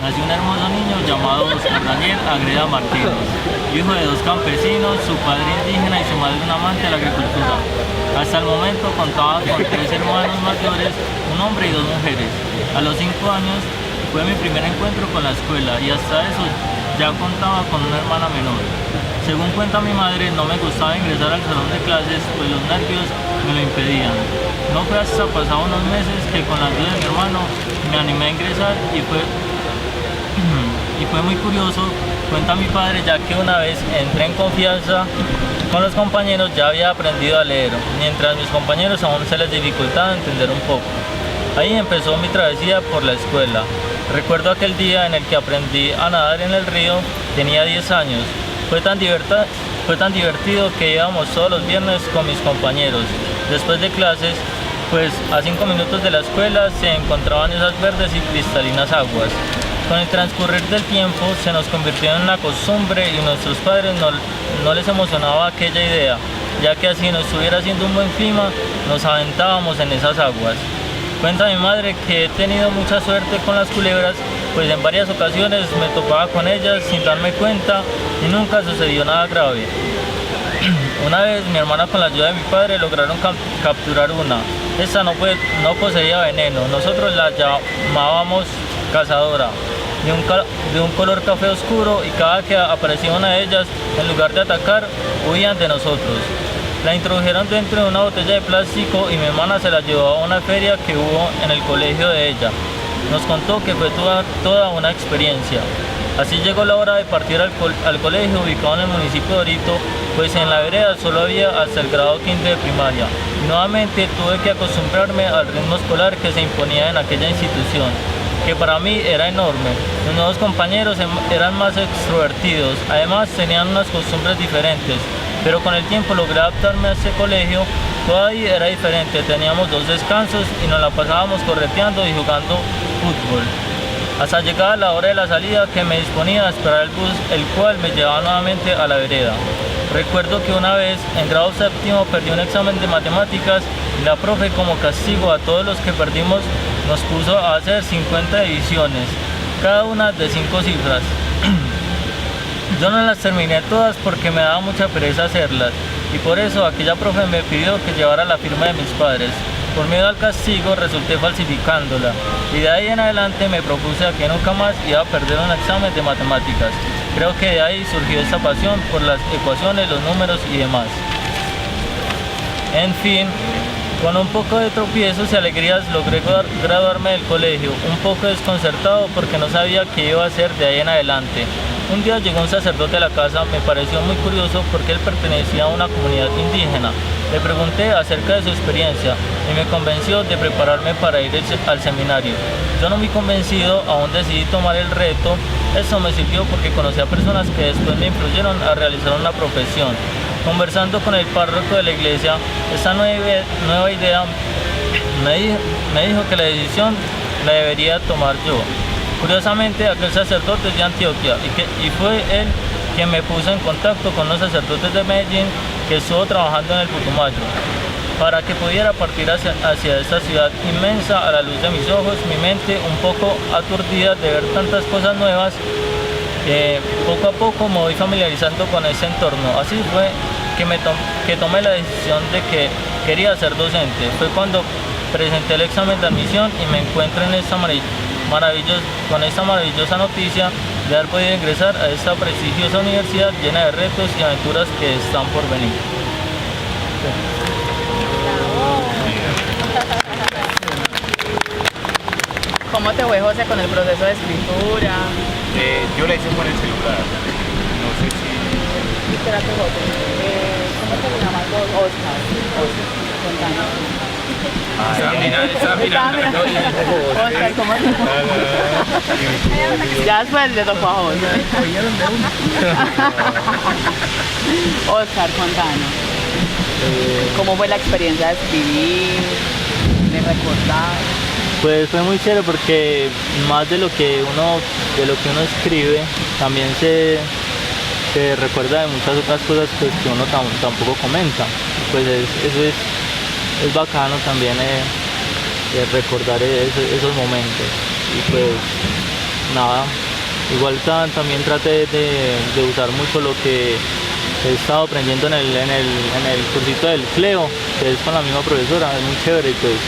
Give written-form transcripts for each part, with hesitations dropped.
nació un hermoso niño llamado Oscar Daniel Agreda Martínez, hijo de dos campesinos, su padre indígena y su madre un amante de la agricultura. Hasta el momento contaba con tres hermanos mayores, un hombre y dos mujeres. A los 5 años fue mi primer encuentro con la escuela y hasta eso ya contaba con una hermana menor. Según cuenta mi madre, no me gustaba ingresar al salón de clases, pues los nervios me lo impedían. No fue hasta pasados unos meses que con la ayuda de mi hermano me animé a ingresar y fue muy curioso, cuenta mi padre, ya que una vez entré en confianza con los compañeros ya había aprendido a leer, mientras mis compañeros aún se les dificultaba entender un poco. Ahí empezó mi travesía por la escuela. Recuerdo aquel día en el que aprendí a nadar en el río, tenía 10 años. Fue tan divertido que íbamos todos los viernes con mis compañeros. Después de clases, pues a 5 minutos de la escuela se encontraban esas verdes y cristalinas aguas. Con el transcurrir del tiempo se nos convirtió en una costumbre y nuestros padres no les emocionaba aquella idea, ya que así no estuviera haciendo un buen clima, nos aventábamos en esas aguas. Cuenta mi madre que he tenido mucha suerte con las culebras, pues en varias ocasiones me topaba con ellas sin darme cuenta y nunca sucedió nada grave. Una vez mi hermana con la ayuda de mi padre lograron capturar una. Esta no poseía veneno, nosotros la llamábamos cazadora, de un color café oscuro, y cada que aparecía una de ellas, en lugar de atacar, huían de nosotros. La introdujeron dentro de una botella de plástico y mi hermana se la llevó a una feria que hubo en el colegio de ella. Nos contó que fue toda una experiencia. Así llegó la hora de partir al colegio ubicado en el municipio de Orito, pues en la vereda solo había hasta el grado 5 de primaria. Y nuevamente tuve que acostumbrarme al ritmo escolar que se imponía en aquella institución, que para mí era enorme. Los nuevos compañeros eran más extrovertidos, además tenían unas costumbres diferentes, pero con el tiempo logré adaptarme a este colegio. Todo ahí era diferente, teníamos 2 descansos y nos la pasábamos correteando y jugando fútbol, hasta llegar a la hora de la salida, que me disponía a esperar el bus, el cual me llevaba nuevamente a la vereda. Recuerdo que una vez, en grado 7º, perdí un examen de matemáticas y la profe, como castigo a todos los que perdimos, nos puso a hacer 50 divisiones, cada una de 5 cifras. Yo no las terminé todas porque me daba mucha pereza hacerlas, y por eso aquella profe me pidió que llevara la firma de mis padres. Por miedo al castigo resulté falsificándola, y de ahí en adelante me propuse a que nunca más iba a perder un examen de matemáticas. Creo que de ahí surgió esta pasión por las ecuaciones, los números y demás. En fin, con un poco de tropiezos y alegrías logré graduarme del colegio, un poco desconcertado porque no sabía qué iba a hacer de ahí en adelante. Un día llegó un sacerdote a la casa, me pareció muy curioso porque él pertenecía a una comunidad indígena. Le pregunté acerca de su experiencia y me convenció de prepararme para ir al seminario. Yo, no muy convencido, aún decidí tomar el reto. Eso me sirvió porque conocí a personas que después me influyeron a realizar una profesión. Conversando con el párroco de la iglesia, esta nueva idea me dijo que la decisión la debería tomar yo. Curiosamente, aquel sacerdote es de Antioquia y fue él quien me puso en contacto con los sacerdotes de Medellín, que estuvo trabajando en el Putumayo, para que pudiera partir hacia esta ciudad inmensa. A la luz de mis ojos, mi mente un poco aturdida de ver tantas cosas nuevas, poco a poco me voy familiarizando con ese entorno. Así fue que tomé la decisión de que quería ser docente. Fue cuando presenté el examen de admisión y me encuentro en con esta maravillosa noticia de haber podido ingresar a esta prestigiosa universidad llena de retos y aventuras que están por venir. ¿Cómo te fue, José, con el proceso de escritura? Yo la hice por el celular. No sé si... Espérate, José. ¿Cómo te llamas vos? Oscar. Contanos. Estaba mirando. Oscar, ¿cómo te Ya después le tocó a José. Oscar, contanos. ¿Cómo fue la experiencia de escribir, de recordar? Pues fue muy chévere porque más de lo que uno escribe, también se recuerda de muchas otras cosas pues, que uno tampoco comenta. Pues eso es bacano también recordar esos momentos. Y pues nada. Igual también traté de usar mucho lo que he estado aprendiendo en el cursito del CLEO, que es con la misma profesora, es muy chévere y pues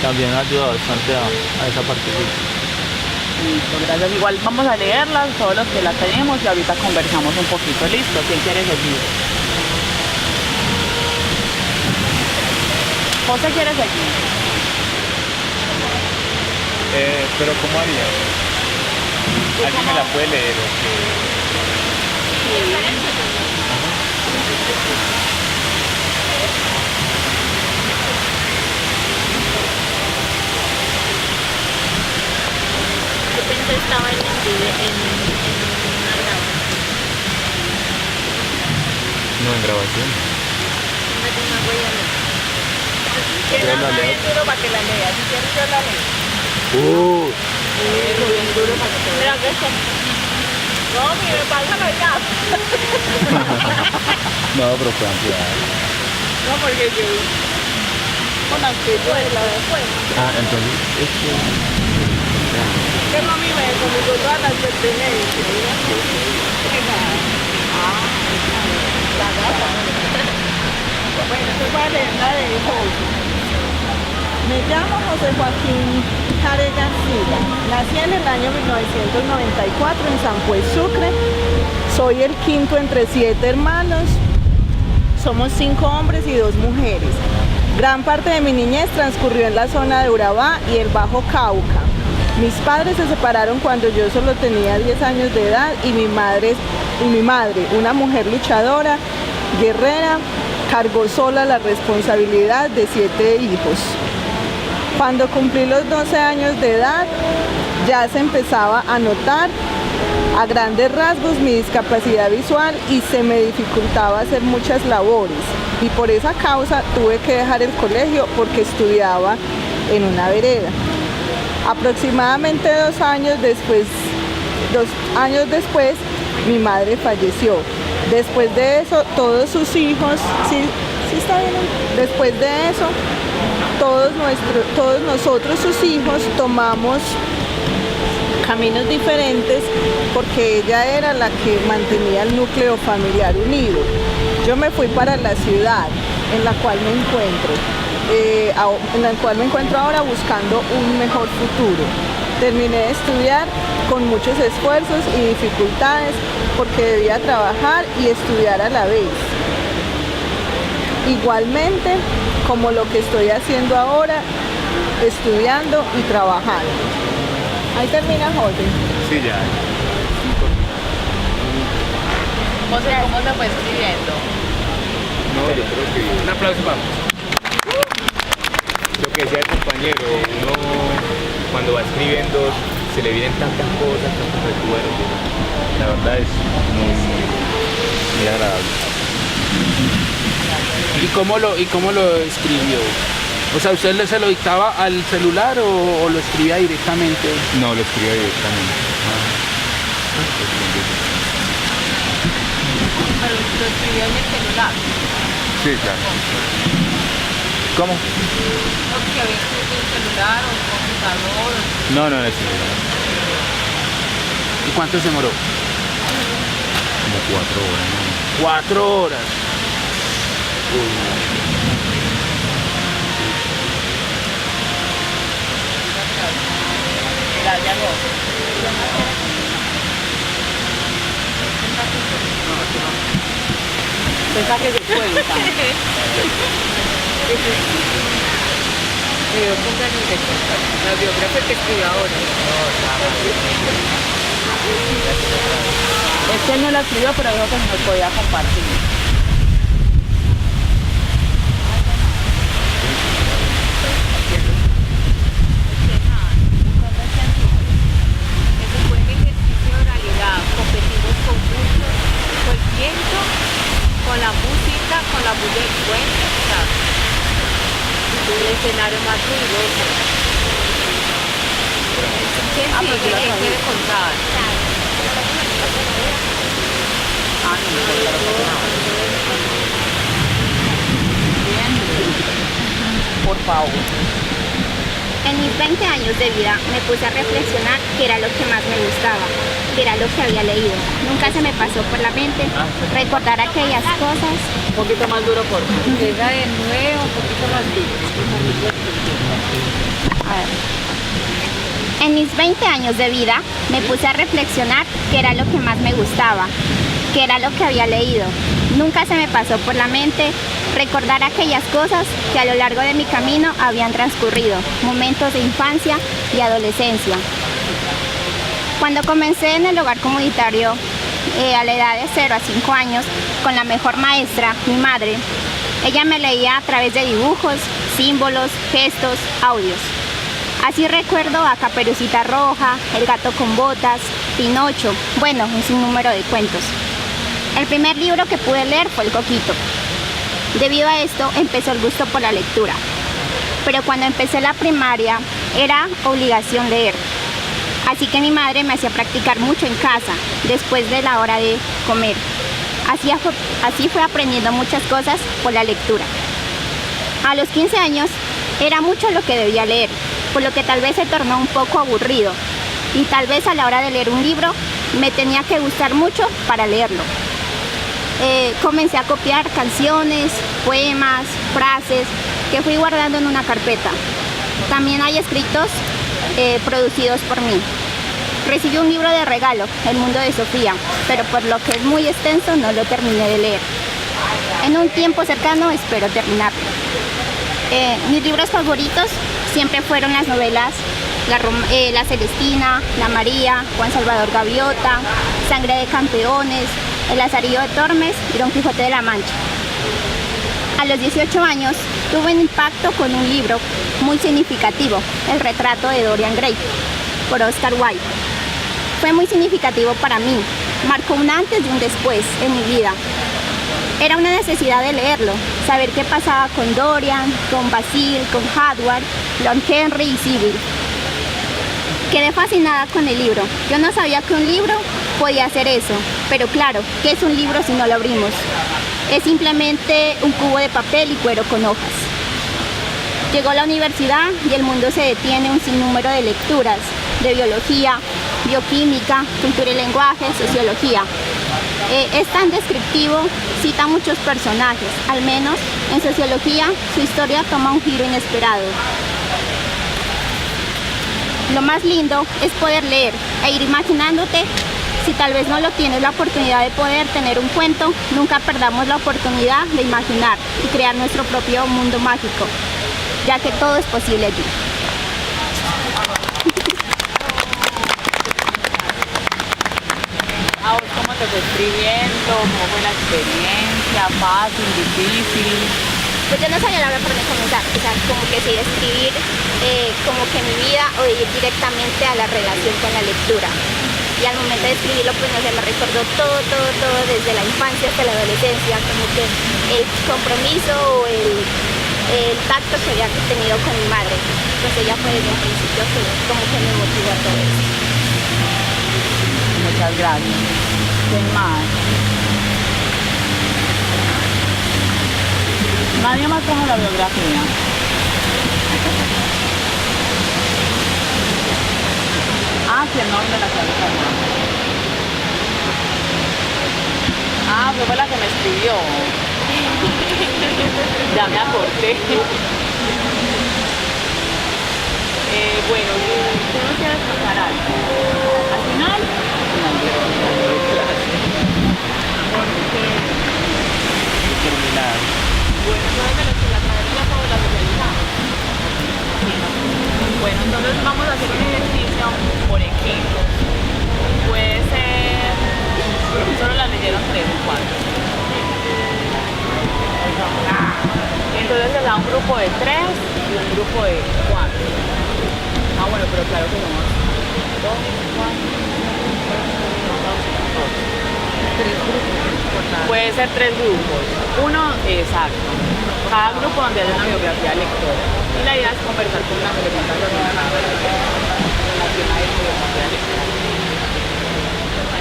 también ayuda bastante a esa parte. Listo, gracias. Igual vamos a leerlas, todos los que las tenemos, y ahorita conversamos un poquito. Listo, ¿quién quiere seguir? José quiere seguir. Pero ¿cómo haría? ¿Alguien me la puede leer o qué? Yo pensé que estaba en una grabación. No, en grabación. Una huella. ¿Quién habla bien duro para que la lea? Si quieres yo la leo. Eso, bien duro para que te Pero vea. que esto. No, mire, pásalo acá. No, pero fue ampliado. No, porque yo con actitud de la después. Ah, entonces, ¿Qué mami me conmigo todas las pertenencias? La gata. Bueno, esto va a leer la de José. Me llamo José Joaquín Jare García. Nací en el año 1994 en San Juan, Sucre. Soy el quinto entre 7 hermanos. Somos 5 hombres y 2 mujeres. Gran parte de mi niñez transcurrió en la zona de Urabá y el Bajo Cauca. Mis padres se separaron cuando yo solo tenía 10 años de edad y mi madre, una mujer luchadora, guerrera, cargó sola la responsabilidad de 7 hijos. Cuando cumplí los 12 años de edad, ya se empezaba a notar a grandes rasgos mi discapacidad visual y se me dificultaba hacer muchas labores. Y por esa causa tuve que dejar el colegio porque estudiaba en una vereda. Aproximadamente 2 años después, mi madre falleció. Después de eso, todos sus hijos, ¿sí está bien? Después de eso, todos nosotros, sus hijos, tomamos caminos diferentes porque ella era la que mantenía el núcleo familiar unido. Yo me fui para la ciudad en la cual me encuentro ahora buscando un mejor futuro. Terminé de estudiar con muchos esfuerzos y dificultades porque debía trabajar y estudiar a la vez. Igualmente, como lo que estoy haciendo ahora, estudiando y trabajando. Ahí termina José. sí, ya. José, ¿cómo se fue escribiendo? No, yo creo que... Un aplauso, vamos. Lo que decía el compañero, uno cuando va escribiendo se le vienen tantas cosas, tantos recuerdos. La verdad es muy agradable. ¿Y cómo lo escribió? O sea, ¿usted se lo dictaba al celular o lo escribía directamente? No, lo escribí directamente. Pero lo escribió en el celular. Sí, claro. ¿Cómo? Porque había escrito en el celular o en el computador. No, en el celular. ¿Y cuánto se demoró? Como 4 horas. ¿No? 4 horas. Ya no. Pensá que se cuenta. La biografía que escribe ahora. Este no la escribió, pero dijo que nos podía compartir. Eso fue un ejercicio de oralidad. Competimos con muchos, con el viento, con la música, con la bulla del cuento, o sea, el escenario más ruidoso. ¿Quién sigue? ¿Quién quiere contar? Por favor. En mis 20 años de vida me puse a reflexionar qué era lo que más me gustaba, qué era lo que había leído. Nunca se me pasó por la mente recordar aquellas cosas. Un poquito más duro, por favor. Llega de nuevo, un poquito más duro. A ver. En mis 20 años de vida me puse a reflexionar qué era lo que más me gustaba, qué era lo que había leído. Nunca se me pasó por la mente recordar aquellas cosas que a lo largo de mi camino habían transcurrido, momentos de infancia y adolescencia. Cuando comencé en el hogar comunitario, a la edad de 0 a 5 años, con la mejor maestra, mi madre, ella me leía a través de dibujos, símbolos, gestos, audios. Así recuerdo a Caperucita Roja, El gato con botas, Pinocho, bueno, un sinnúmero de cuentos. El primer libro que pude leer fue El Coquito. Debido a esto empezó el gusto por la lectura. Pero cuando empecé la primaria era obligación leer. Así que mi madre me hacía practicar mucho en casa, después de la hora de comer. Así fue aprendiendo muchas cosas por la lectura. A los 15 años era mucho lo que debía leer, por lo que tal vez se tornó un poco aburrido. Y tal vez a la hora de leer un libro me tenía que gustar mucho para leerlo. Comencé a copiar canciones, poemas, frases que fui guardando en una carpeta. También hay escritos producidos por mí. Recibí un libro de regalo, El mundo de Sofía, pero por lo que es muy extenso no lo terminé de leer. En un tiempo cercano espero terminarlo. Mis libros favoritos siempre fueron las novelas La Celestina, La María, Juan Salvador Gaviota, Sangre de Campeones, El Lazarillo de Tormes y Don Quijote de la Mancha. A los 18 años tuve un impacto con un libro muy significativo, El retrato de Dorian Gray, por Oscar Wilde. Fue muy significativo para mí, marcó un antes y un después en mi vida. Era una necesidad de leerlo, saber qué pasaba con Dorian, con Basil, con Hadward, Lord Henry y Sybil. Quedé fascinada con el libro. Yo no sabía que un libro podía hacer eso, pero claro, ¿qué es un libro si no lo abrimos? Es simplemente un cubo de papel y cuero con hojas. Llegó la universidad y el mundo se detiene un sinnúmero de lecturas, de biología, bioquímica, cultura y lenguaje, sociología. Es tan descriptivo, cita muchos personajes, al menos en sociología su historia toma un giro inesperado. Lo más lindo es poder leer e ir imaginándote. Si tal vez no lo tienes la oportunidad de poder tener un cuento, nunca perdamos la oportunidad de imaginar y crear nuestro propio mundo mágico, ya que todo es posible allí. ¿A vos cómo te fue escribiendo? ¿Cómo fue la experiencia? ¿Fácil? ¿Difícil? Pues yo no sabía la verdad por dónde comenzar, o sea, como que sí, escribir como que mi vida o ir directamente a la relación con la lectura. Y al momento de escribirlo, pues no sé, me recordó todo, desde la infancia hasta la adolescencia, como que el compromiso o el tacto que había tenido con mi madre, pues ella fue desde un principio que como que me motivó a todo eso. Muchas gracias. ¿Qué más? Nadie más trajo la biografía. Ah, sí, el nombre de la cabeza. Ah, fue la que me escribió. Ya me acordé. Bueno, ¿tú no quieres contar algo? ¿Al final? Bueno, entonces de la tragedia sobre la socializada. Bueno, entonces vamos a hacer un ejercicio, por ejemplo. Puede ser, solo las leyeron 3 o 4. Entonces se da un grupo de 3 y un grupo de 4. Ah, bueno, pero claro que somos 2, 4, 3 grupos. Puede ser 3 grupos. Uno, exacto. Cada grupo donde haya una biografía lectora. Y la idea es conversar con una pregunta relacionada a esa biografía lectora.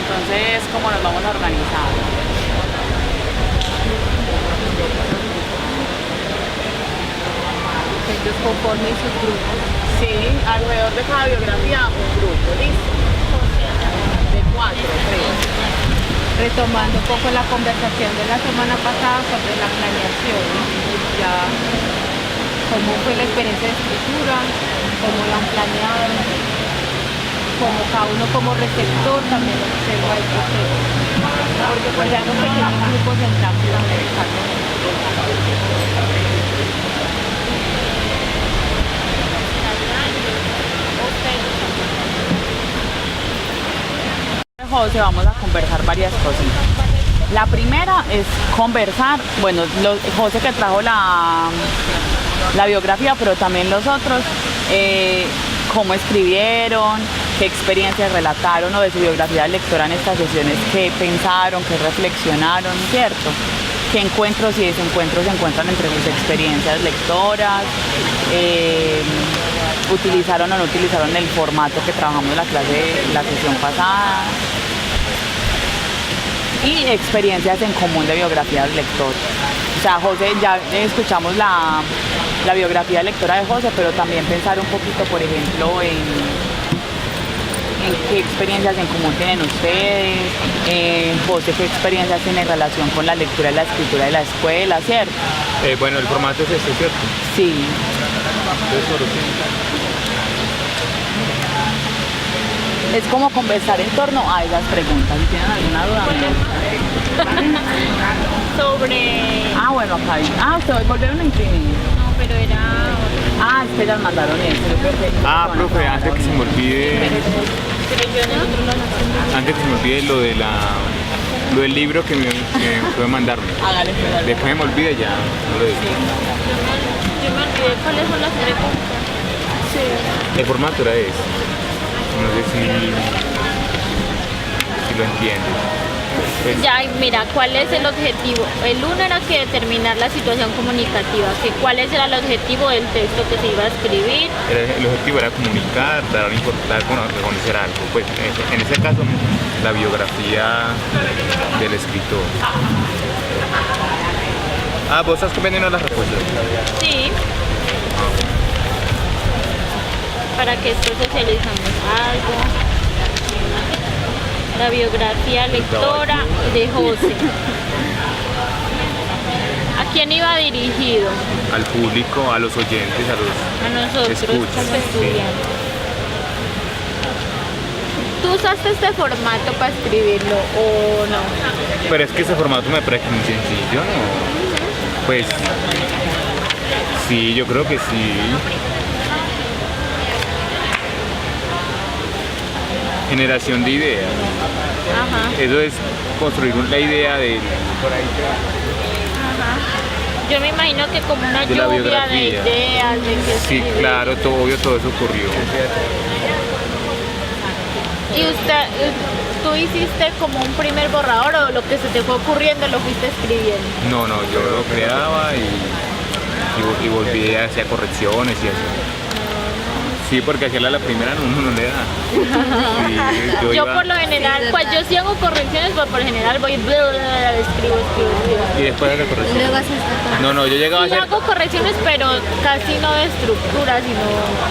Entonces, ¿cómo nos vamos a organizar? Ellos conformen sus grupos. Sí, alrededor de cada biografía un grupo, ¿listo? De 4, 3. Retomando un poco la conversación de la semana pasada sobre la planeación, ya cómo fue la experiencia de escritura, cómo la han planeado, como cada uno como receptor también observa el proceso. Porque pues ya los pequeños grupos entramos a meditarnos. José, vamos a conversar varias cosas. La primera es conversar, bueno, José que trajo la biografía, pero también los otros, cómo escribieron, qué experiencias relataron o de su biografía lectora en estas sesiones, qué pensaron, qué reflexionaron, ¿cierto? Qué encuentros y desencuentros se encuentran entre sus experiencias lectoras, utilizaron o no utilizaron el formato que trabajamos en la clase, la sesión pasada, y experiencias en común de biografías lectoras. O sea, José, ya escuchamos la biografía lectora de José, pero también pensar un poquito, por ejemplo, en qué experiencias en común tienen ustedes, José, qué experiencias tiene en relación con la lectura y la escritura de la escuela, ¿cierto? Bueno, el formato es este, ¿cierto? Sí. Entonces, solo Es como conversar en torno a esas preguntas. Si tienen alguna duda, Sobre... Ah, bueno, acá hay. Ah, ustedes volvieron a imprimir. No, pero era... Ah, es que ellas mandaron esto. Yo creo que... profe, antes que se me olvide, Pero yo nosotros lo antes que se me olvide lo del libro que me puede mandarme. Hágale, espérale. Después me olvide ya, no lo digo. Yo me olvidé cuáles son las preguntas. El formato era ese. No sé si lo entiendes. Pues, Ya, mira, ¿cuál es el objetivo? El uno era que determinar la situación comunicativa, que cuál era el objetivo del texto que se iba a escribir. el objetivo era comunicar, dar reconocer algo. Pues en ese caso, la biografía del escritor. Ah, ¿vos estás comprendiendo las respuestas? Sí. Para que esto socializamos algo. La biografía lectora de José. ¿A quién iba dirigido? Al público, a los oyentes, A nosotros, escuchas, como estudiantes. ¿Tú usaste este formato para escribirlo o no? Pero es que ese formato me parece muy sencillo, ¿no? Pues sí, yo creo que sí. Generación de ideas. Ajá. Eso es construir la idea de... Yo me imagino que como una De la lluvia de biografía. ideas, de que Sí, escribir. claro, todo eso ocurrió. ¿Y tú hiciste como un primer borrador o lo que se te fue ocurriendo lo fuiste escribiendo? No, yo lo creaba y volví a hacer correcciones y así. Sí, porque hacerla la primera no le da. Sí, Yo por lo general, pues yo sí hago correcciones, pero por lo general voy escribo. Y después de la corrección. Luego haces todo. No, yo llegaba a Sí hacer... hago correcciones, pero casi no de estructura, sino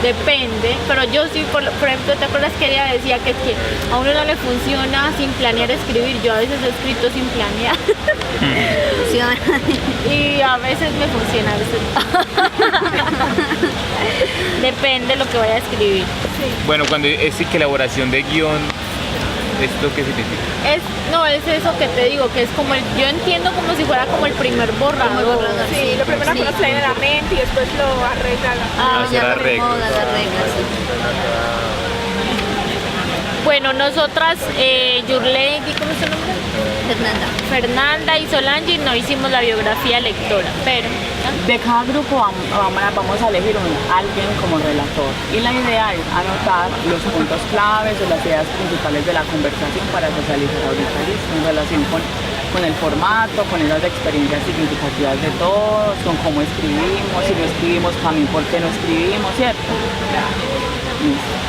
depende. Pero yo sí, por ejemplo, ¿te acuerdas que ella decía que a uno no le funciona sin planear escribir? Yo a veces he escrito sin planear. Y a veces me funciona, a veces no. Depende de lo que vaya a escribir. Bueno, cuando es que elaboración de guión, ¿esto qué significa? No, es eso que te digo, que es como yo entiendo como si fuera como el primer borrador. Sí, lo primero que uno se le viene a la mente y después lo arregla. Hacer arreglos. Bueno, nosotras, Yurlegi, ¿cómo es su nombre? Fernanda y Solange no hicimos la biografía lectora, pero De cada grupo vamos a elegir alguien como relator y la idea es anotar los puntos claves o las ideas principales de la conversación para socializar ahorita en relación con el formato, con esas experiencias significativas de todos, con cómo escribimos, si no escribimos también por qué no escribimos, ¿cierto?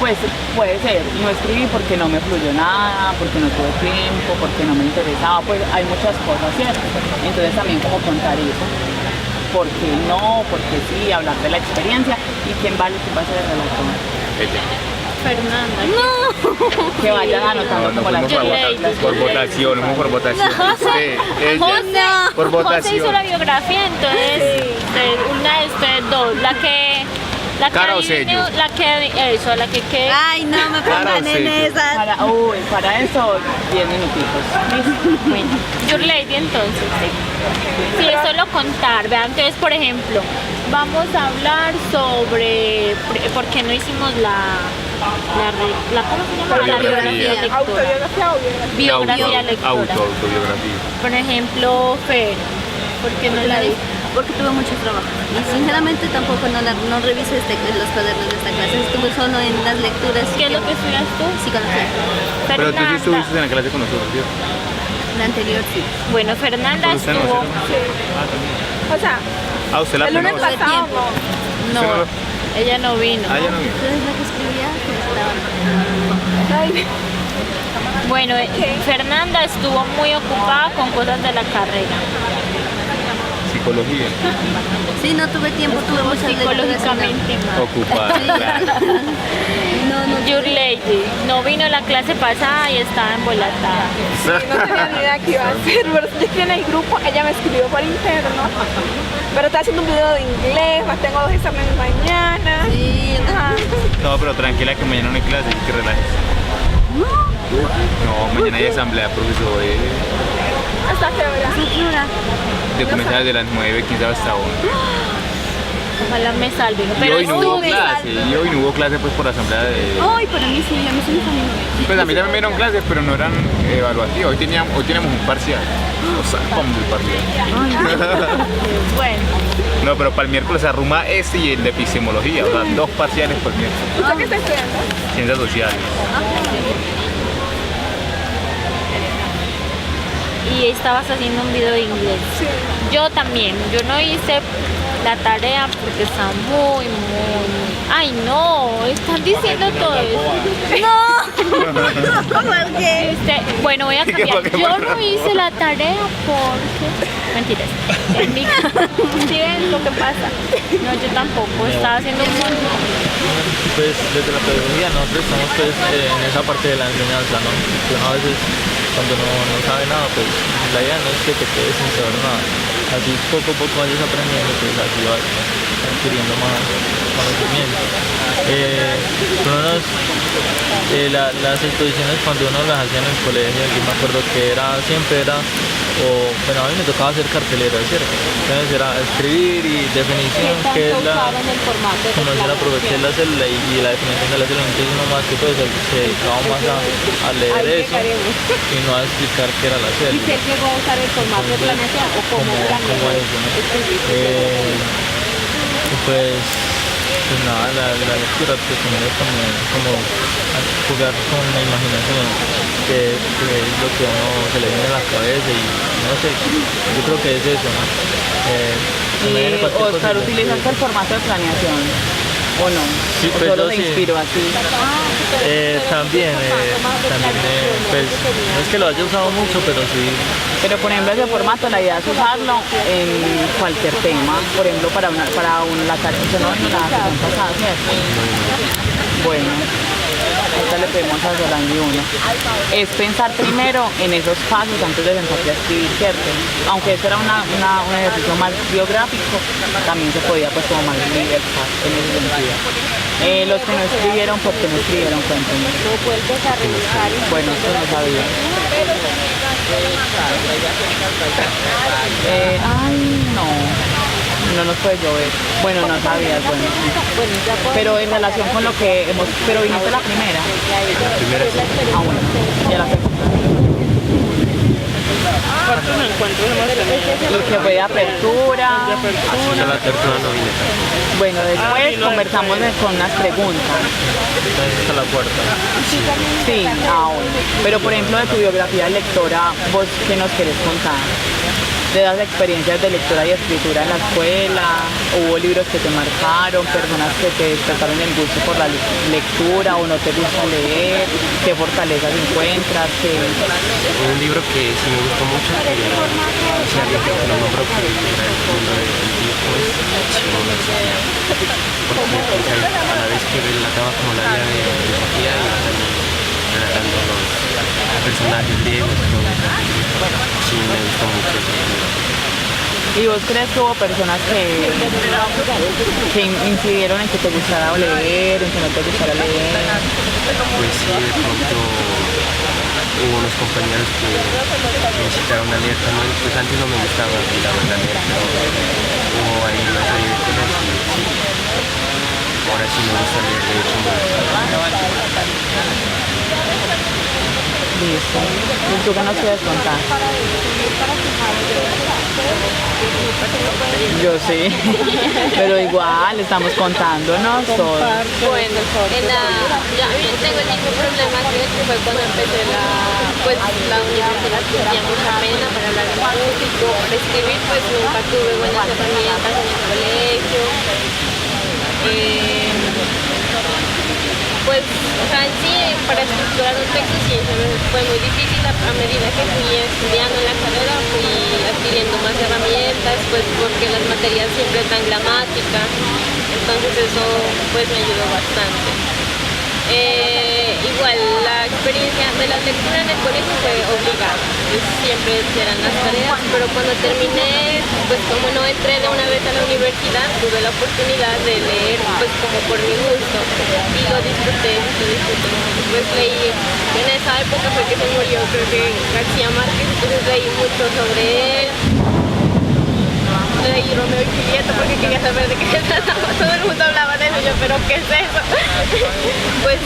Pues puede ser, no escribí porque no me fluyó nada, porque no tuve tiempo, porque no me interesaba, pues hay muchas cosas, ¿cierto? Entonces también como contar eso, por qué no, por qué sí, hablar de la experiencia ¿Y quién va a ser el relator? Ella. Fernanda. Que vayan anotando como las Por votación, no por votación. Usted, ella. Por José votación. hizo la biografía, entonces una de ustedes dos, la que Cara o adivine, sello. la que quede. Ay, no me Claro, pongan en sí. esas. Para eso 10 minutitos. Bueno, Your Lady entonces. Sí, es solo contar, vean. Entonces, por ejemplo, vamos a hablar sobre por qué no hicimos ¿cómo se llama? La biografía lectora. Biografía lectora. Autobiografía. Por ejemplo, Fer, ¿por qué no la hizo? Porque tuve mucho trabajo y sinceramente tampoco no reviso los cuadernos de esta clase, estuve solo en las lecturas. ¿Qué es lo que estudias tú? Psicología. Pero tú sí Fernanda. estuviste en la clase con nosotros, ¿cierto? La anterior sí. Bueno, Fernanda Pero usted no, estuvo. O sea, Ah, usted la el lunes primera. pasado no. No, Usted ella no vino. Ah, ya no vino. Entonces la que escribía estaba. Bueno, Fernanda estuvo muy ocupada con cosas de la carrera. Psicología. Sí, no tuve tiempo, tuve muchas lecturas. Psicológicamente mal. Ocupada, claro. No, Your Lady no vino a la clase pasada y estaba embolatada. No tenía ni idea qué iba a hacer, pero yo estoy en el grupo, ella me escribió por interno. Pero está haciendo un video de inglés, más tengo 2 exámenes mañana. sí, Ajá. No, pero tranquila que mañana no hay clase, así que relajes. No, mañana hay asamblea de profesores. ¿Hasta qué hora? De comenzar desde las 9, quién sabe hasta ahora. Ojalá me salven. Y Pero hoy no hubo estuve. clase, pues por la asamblea de... Ay, para mí sí, a mí sí me salió. Pues a mí también me dieron clases, pero no eran evaluativas. Hoy teníamos un parcial. O sea, ¿cómo el parcial? Bueno, No, pero para el miércoles se arruma este y el de epistemología. O sea, 2 parciales por miércoles. ¿Usted qué está estudiando? Ciencias sociales. y estabas haciendo un video de inglés. Yo también, yo no hice la tarea porque está muy... Ay, no, están diciendo todo eso. Bueno, voy a cambiar. Yo no hice la tarea porque... Mentiras. ¿Sí ven lo que pasa? No, yo tampoco. Estaba haciendo un... Pues desde la pedagogía nosotros estamos pues, en esa parte de la enseñanza, ¿no? Que uno a veces cuando no sabe nada, pues la idea no es que te quedes sin saber nada. Así poco a poco vayas aprendiendo, pues así vas adquiriendo más conocimiento. Las exposiciones cuando uno las hacía en el colegio, yo me acuerdo que siempre era, bueno, a mí me tocaba hacer cartelera, ¿cierto? Entonces era escribir y definición, que es conocer la propiedad de la célula y la definición de la célula. Entonces uno más que todo se dedicaba más a leer eso y no a explicar qué era la célula. ¿Y si él llegó a usar el formato de planeación o cómo como eso, ¿no? Pues nada, la lectura pues, también es como jugar con la imaginación, que es lo que a uno se le viene a la cabeza y no sé, yo creo que es eso, ¿no? Oscar, ¿utilizaste el formato de planeación o no? Sí, ¿O pues solo yo se sí. inspiró así? También pues no es que lo haya usado mucho, pero sí. Pero por ejemplo ese formato la idea es usarlo en cualquier tema, por ejemplo para la tarea, eso no en la sesión pasada, ¿cierto? Bueno, ahorita le pedimos a Solange uno. Es pensar primero en esos pasos antes de sentarte a escribir, ¿cierto? Aunque eso era un ejercicio más biográfico, también se podía pues como más libertad en ese sentido. Los que no escribieron, ¿por qué no escribieron? Cuéntenme. Lo vuelves a revisar. Bueno, esto no sabía. No nos puede llover. Bueno, no sabías, bueno. Pero en relación con lo que hemos... Pero viniste la primera. La primera sí. Ah, bueno. Ya la segunda. ¿Cuántos encuentros hemos tenido? Lo que fue de apertura. Esa la tercera no vine. Bueno, después conversamos con unas preguntas. Entonces esta es la cuarta. Sí, bueno. Pero por ejemplo de tu biografía de lectora, ¿vos qué nos querés contar? de esas experiencias de lectura y escritura en la escuela? ¿Hubo libros que te marcaron, personas que te despertaron el gusto por la lectura o no te gusta leer? ¿Qué fortalezas encuentras? Un libro que sí me gustó mucho, que si alguien que lo nombró, que era el mundo del tiempo, es Simón Sofía. Porque pues, a la vez que relataba como la vida de Sofía y también relatando los personajes griegos, todo eso. Sí, me gustó mucho ese libro. ¿Y vos crees que hubo personas que incidieron en que te gustara leer, en que no te gustara leer? Pues sí, de pronto hubo unos compañeros que me incitaron a leer también, pues antes no me gustaba la verdad leer, pero hubo ahí una serie de cosas y sí, ahora sí me gusta leer, de hecho me gusta. Listo. ¿Y tú qué nos quieres contar? Yo sí, pero igual estamos contándonos todo. Bueno, yo tengo el mismo problema que fue cuando empecé la universidad, tenía mucha pena para hablar en público, para escribir pues nunca tuve buenas herramientas en el colegio. Pues, o sea, en sí, para estructurar un texto sí fue muy difícil. A medida que fui estudiando en la carrera, fui adquiriendo más herramientas, pues porque las materias siempre dan gramática, entonces eso pues me ayudó bastante. Igual la experiencia de la lectura en el colegio fue obligada, pues, siempre eran las tareas, pero cuando terminé, pues como no entré de una vez a la universidad, tuve la oportunidad de leer pues como por mi gusto y lo disfruté mucho. Pues leí, en esa época fue que se murió creo que García Márquez, entonces leí mucho sobre él. Leí Romeo y Julieta porque quería saber de qué se trataba. Todo el mundo hablaba de eso, yo, pero ¿qué es eso? Pues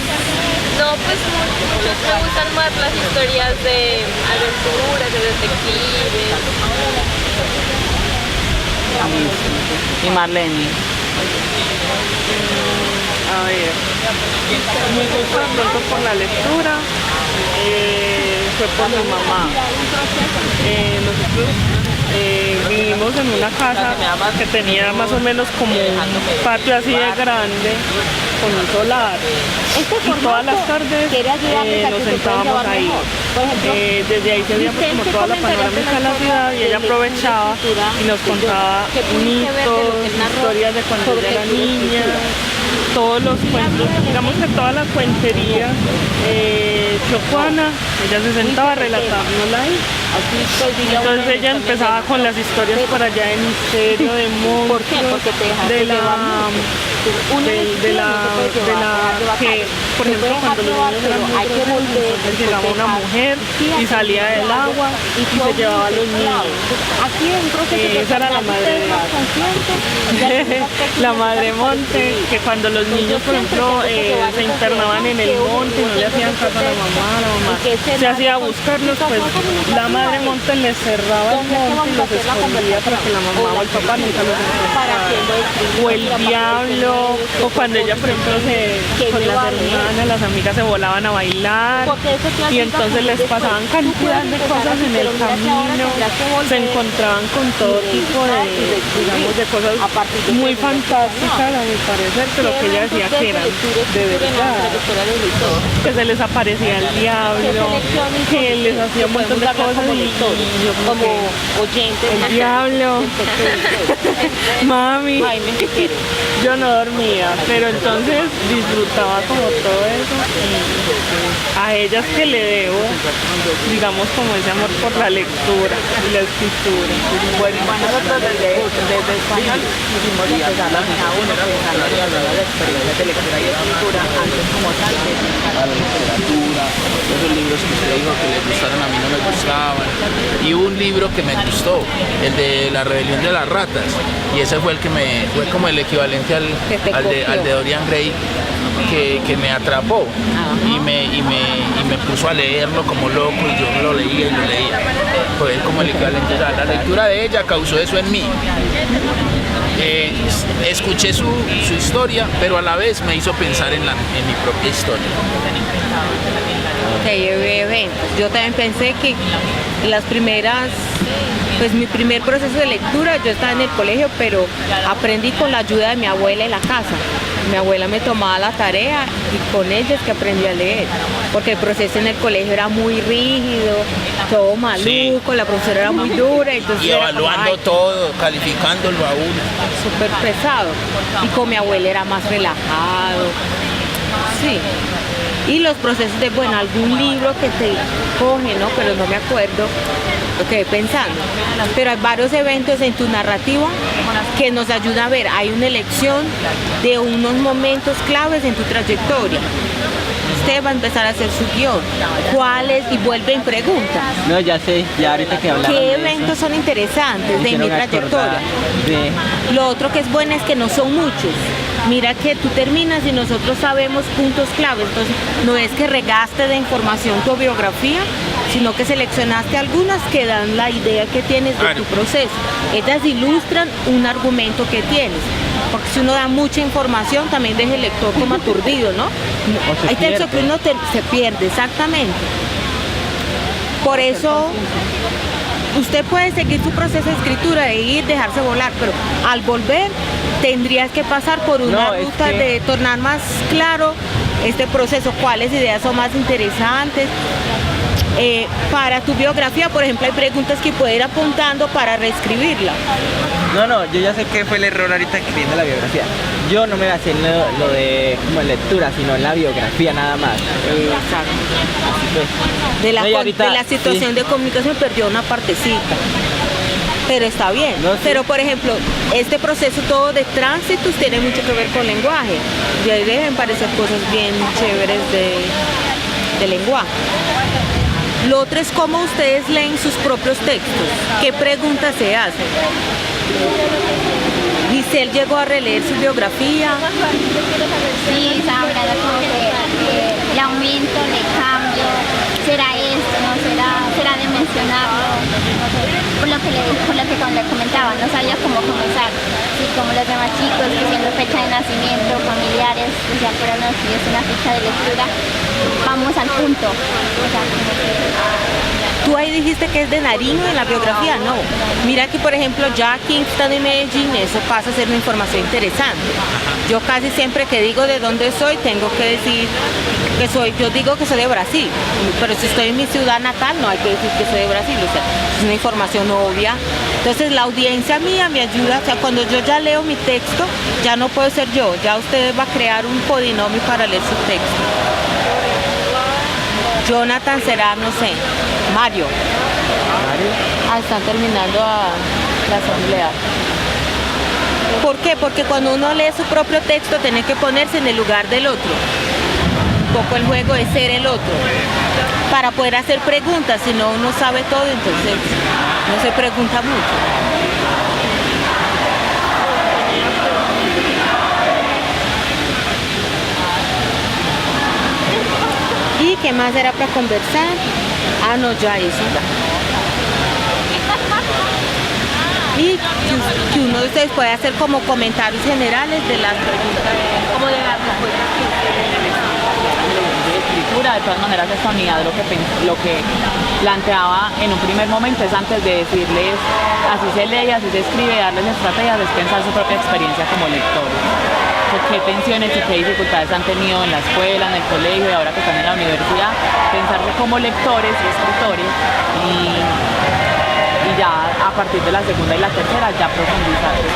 no, pues me gustan más las historias de aventuras, de detectives. Y Marlene. A ver, mi gusto de pronto por la lectura fue por mi mamá. Nosotros vivimos en una casa que tenía más o menos como un patio así de grande con un solar y todas las tardes nos sentábamos ahí. Desde ahí se veía pues, como toda la panorámica de la ciudad y ella aprovechaba y nos contaba mitos, historias de cuando ella era niña, todos los cuentos, digamos que toda la cuentería chocuana, ella se sentaba a relatárnosla ahí. Entonces ella empezaba con las historias por allá de misterio, de monstruos, de la que, por ejemplo, cuando los niños eran muy grandes, llegaba una mujer y salía del agua y se llevaba a los niños. Esa era la madre la madre monte, que cuando los niños, por ejemplo, se internaban en el monte y no le hacían caso a la mamá se hacía a buscarlos, pues la madre monte les cerraba el monte y los escondía para que la mamá o el papá nunca los encontrara. O el diablo, o cuando ella, por ejemplo, con las hermanas, las amigas se volaban a bailar y entonces les pasaban cantidad de cosas en el camino, se encontraban con todo tipo digamos, de cosas muy fantásticas a mi parecer, pero que ella decía que eran de verdad, que se les aparecía el diablo, que les hacía un montón de cosas y yo como oyente el diablo mami, yo no dormía, pero entonces disfrutaba como todo eso y a ellas que le debo, digamos, como ese amor por la lectura y la escritura. Bueno, nosotros desde español quisimos empezar la unidad 1 pensando en las experiencias de lectura y escritura antes como tal de A la literatura, esos libros que usted dijo que le gustaron a mí no me gustaban. Y hubo un libro que me gustó, el de La rebelión de las ratas, y ese fue el que fue como el equivalente al de Dorian Gray, que me atrapó y me puso a leerlo como loco y yo lo leía y lo leía. Fue como el equivalente, o sea, la lectura de ella causó eso en mí. Escuché su historia, pero a la vez me hizo pensar en mi propia historia. Ok, eventos. Yo también pensé que las primeras, pues mi primer proceso de lectura, yo estaba en el colegio, pero aprendí con la ayuda de mi abuela en la casa. Mi abuela me tomaba la tarea y con ella es que aprendí a leer, porque el proceso en el colegio era muy rígido, todo maluco, Sí. la profesora era muy dura, entonces Y era como, evaluando ay, todo, calificándolo a uno. súper pesado. Y con mi abuela era más relajado. Sí. Y los procesos de, bueno, algún libro que te coge, ¿no? Pero no me acuerdo, lo quedé pensando. Pero hay varios eventos en tu narrativa que nos ayudan a ver, hay una elección de unos momentos claves en tu trayectoria. Usted va a empezar a hacer su guión. ¿Cuáles? Y vuelve en pregunta. No, ya sé, ya ahorita que hablaron ¿Qué de eventos eso, son interesantes me de mi hicieron trayectoria? acordar de Lo otro que es bueno es que no son muchos. Mira que tú terminas y nosotros sabemos puntos claves. Entonces, no es que regaste de información tu biografía, sino que seleccionaste algunas que dan la idea que tienes de tu proceso. Ellas ilustran un argumento que tienes. Porque si uno da mucha información, también deja el lector como aturdido, ¿no? se Hay textos que pierde. uno se pierde, exactamente. Por eso usted puede seguir su proceso de escritura, de ir, dejarse volar, pero al volver tendrías que pasar por una No, es ruta que- de tornar más claro este proceso, cuáles ideas son más interesantes. Para tu biografía, por ejemplo, hay preguntas que puedes ir apuntando para reescribirla. No, yo ya sé qué fue el error ahorita escribiendo la biografía. Yo no me basé en lo de como lectura, sino en la biografía nada más. Exacto. Así pues. De la, No, y ahorita, de la situación sí. de comunicación perdió una partecita. Pero está bien. No, sí. Pero por ejemplo, este proceso todo de tránsitos tiene mucho que ver con lenguaje. Y ahí deben parecer cosas bien chéveres de lenguaje. Lo otro es cómo ustedes leen sus propios textos. ¿Qué preguntas se hacen? Giselle llegó a releer su biografía. Sí, estaba mirando como que le aumento, le cambio, será esto, no será de mencionarlo, por lo que le comentaba, no sabía cómo comenzar, y como los demás chicos diciendo fecha de nacimiento, familiares, decían, pero no, si es una fecha de lectura, vamos al punto, o sea, como que... Tú ahí dijiste que es de Nariño en la biografía, no. Mira que por ejemplo ya Kingston y Medellín, eso pasa a ser una información interesante. Yo casi siempre que digo de dónde soy, tengo que decir que soy, yo digo que soy de Brasil, pero si estoy en mi ciudad natal no hay que decir que soy de Brasil, o sea, es una información obvia. Entonces la audiencia mía me ayuda, o sea, cuando yo ya leo mi texto, ya no puedo ser yo, ya usted va a crear un codinomio para leer su texto. Jonathan será, no sé, Mario. Ah, están terminando la asamblea. ¿Por qué? Porque cuando uno lee su propio texto tiene que ponerse en el lugar del otro. Un poco el juego es ser el otro. Para poder hacer preguntas, si no uno sabe todo, entonces no se pregunta mucho. ¿Y qué más era para conversar? Ah, no, ya eso. Y que uno de ustedes puede hacer como comentarios generales de las preguntas, como de las respuestas que ustedes de escritura, de todas maneras esta unidad lo que planteaba en un primer momento es antes de decirles así se lee, así se escribe, darles estrategias, es pensar su propia experiencia como lectores. Qué tensiones y qué dificultades han tenido en la escuela, en el colegio y ahora que están en la universidad, pensarse como lectores y escritores y ya a partir de la segunda y la tercera ya profundizar pues,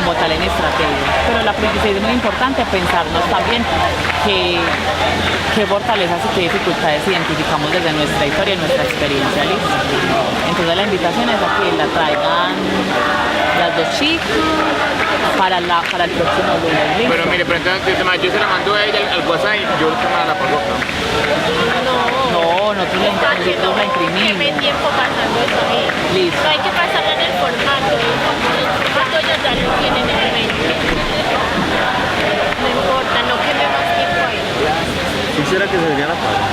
como tal en estrategia. Pero el aprendizaje es muy importante, pensarnos también qué fortalezas y qué dificultades identificamos desde nuestra historia y nuestra experiencia. ¿Listo? Entonces la invitación es a que la traigan las dos chicas para el próximo lunes. ¿Listo? Pero mire, pero entonces yo se la mando a ella al WhatsApp y yo se la pago acá. No, nosotros la que imprimimos. me tiempo pasando eso ahí. Listo. No hay que pasarlo en el formato. El formato ellos ya lo tienen en mente. No importa, no queme más tiempo ahí. Quisiera que se vería la paga.